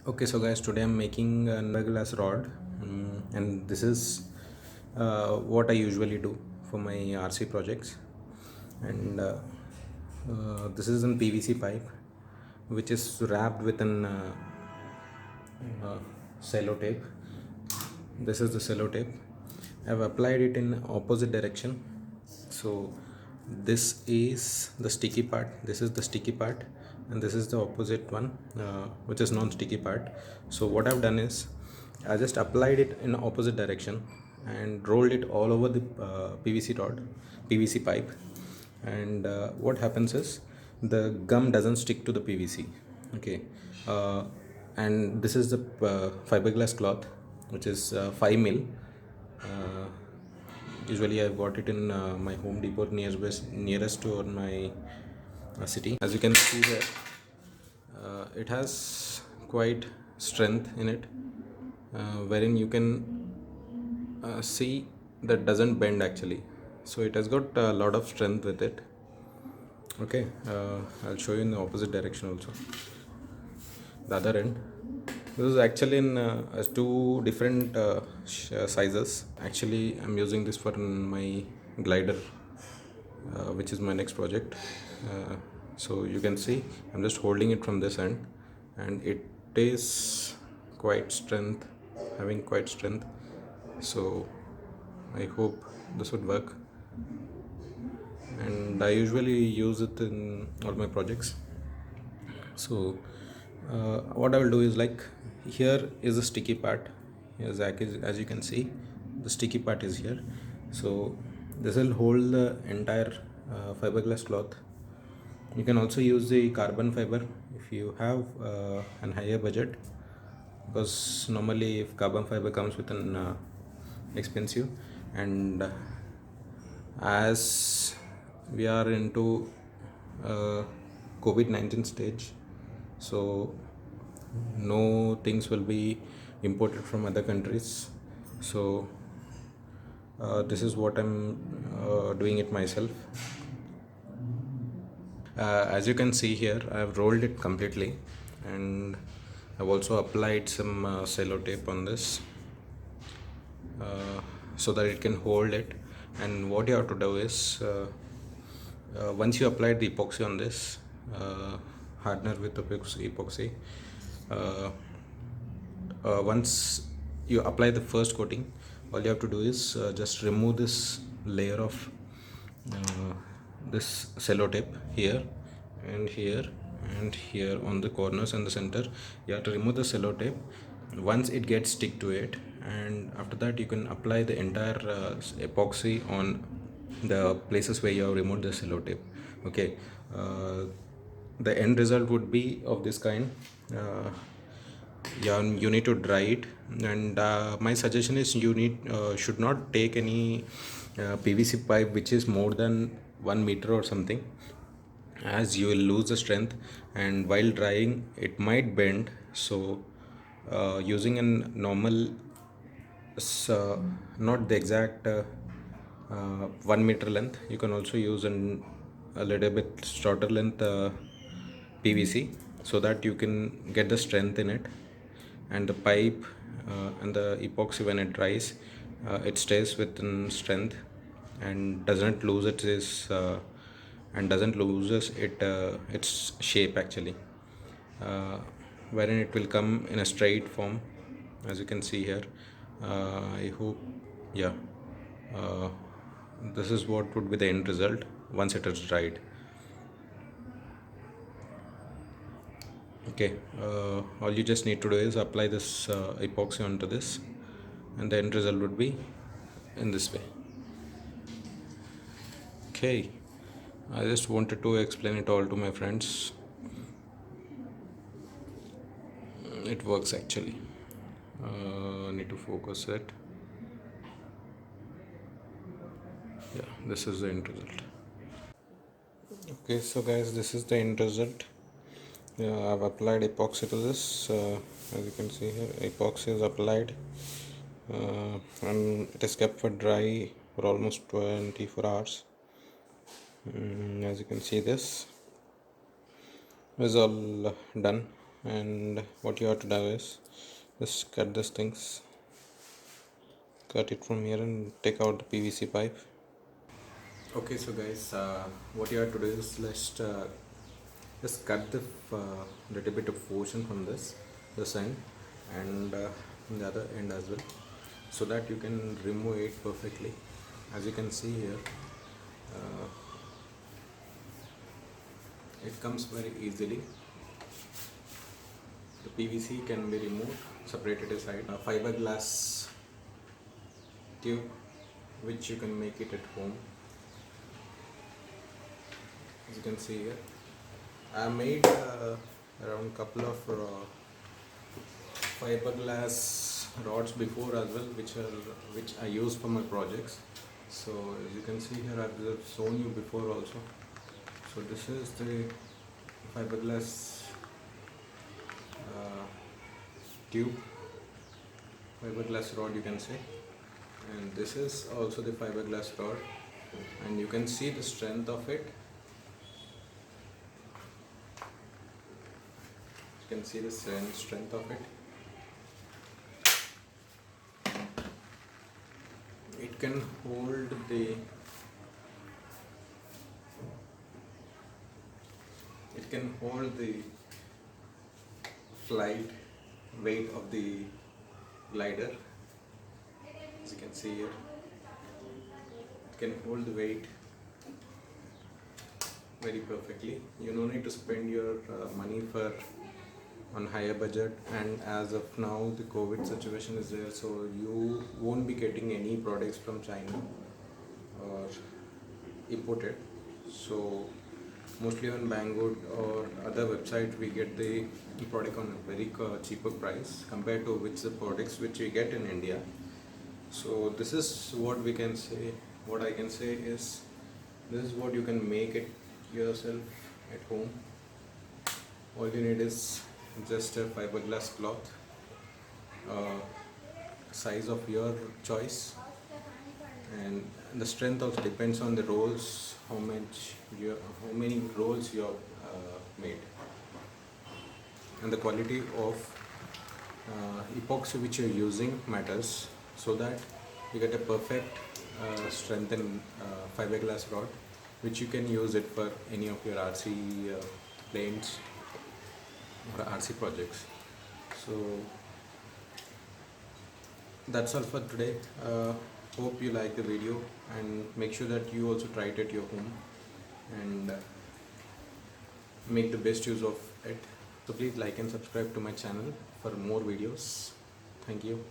Okay, so guys, today I'm making a fiberglass rod, and this is what I usually do for my RC projects. And this is an PVC pipe, which is wrapped with an cello tape. This is the cello tape. I've applied it in opposite direction. So this is the sticky part. This is the sticky part, and this is the opposite one, which is non-sticky part. So what I've done is I just applied it in opposite direction and rolled it all over the PVC rod, PVC pipe. And what happens is the gum doesn't stick to the PVC. Okay, uh, and this is the fiberglass cloth, which is 5 mil. uh, Usually I got it in my Home Depot nearest to my city. As you can see here, it has quite strength in it, wherein you can see that doesn't bend actually. So it has got a lot of strength with it. Okay, I'll show you in the opposite direction also, the other end. This is actually in two different sizes. Actually, I'm using this for my glider, which is my next project. So you can see I'm just holding it from this end, and it is quite strength, having quite strength. So I hope this would work, and I usually use it in all my projects. So what I will do is, like, here is the sticky part. Here's, as you can see, the sticky part is here. So this will hold the entire fiberglass cloth. You can also use the carbon fiber if you have an higher budget, because normally if carbon fiber comes with an expensive. And as we are into COVID-19 stage, so no things will be imported from other countries. So this is what I'm doing it myself. As you can see here, I've rolled it completely, and I've also applied some cello tape on this, so that it can hold it. And what you have to do is, once you apply the epoxy on this, hardener with epoxy, uh, once you apply the first coating, all you have to do is just remove this layer of uh, this cello tape here and here and here on the corners and the center. You have to remove the cello tape once it gets stick to it, and after that you can apply the entire epoxy on the places where you have removed the cello tape. Okay, the end result would be of this kind. Yeah, you need to dry it, and my suggestion is you should not take any PVC pipe which is more than 1 meter or something, as you will lose the strength, and while drying it might bend. So using a normal, not the exact 1 meter length, you can also use a little bit shorter length PVC, so that you can get the strength in it. And the pipe and the epoxy, when it dries, it stays within strength and doesn't lose its shape actually, uh, wherein it will come in a straight form, as you can see here. I hope, yeah, uh, this is what would be the end result once it is dried. Okay, all you just need to do is apply this epoxy onto this, and the end result would be in this way. Okay, I just wanted to explain it all to my friends. It works actually. Need to focus it. Yeah, this is the end result. Okay, so guys, this is the end result. I've applied epoxy to this. As you can see here, epoxy is applied, and it is kept for dry for almost 24 hours. As you can see, this is all done. and what you have to do is just cut these things, cut it from here and take out the PVC pipe. Okay, so guys, what you have to do is just cut the little bit of portion from this end and the other end as well, so that you can remove it perfectly. As you can see here, uh, it comes very easily. The PVC can be removed, separated aside. A fiberglass tube which you can make it at home. As you can see here, I made around couple of fiberglass rods before as well, which I use for my projects. So as you can see here, I've shown you before also. So this is the fiberglass tube, fiberglass rod you can say, and this is also the fiberglass rod, and you can see the strength of it. You can see the strength of it. It can hold the flight weight of the glider. As you can see here, it can hold the weight very perfectly. You don't need to spend your money on higher budget, and as of now the COVID situation is there, so you won't be getting any products from China or imported. So mostly on Banggood or other website we get the product on a very cheaper price compared to the products which we get in India. So this is what we can say. What I can say is, this is what you can make it yourself at home. All you need is just a fiberglass cloth, size of your choice, and the strength also depends on the rolls, how many rolls you have made, and the quality of epoxy which you are using matters, so that you get a perfect strengthened fiberglass rod, which you can use it for any of your RC planes or RC projects. So that's all for today. Hope you like the video, and make sure that you also try it at your home and make the best use of it. So please like and subscribe to my channel for more videos. Thank you.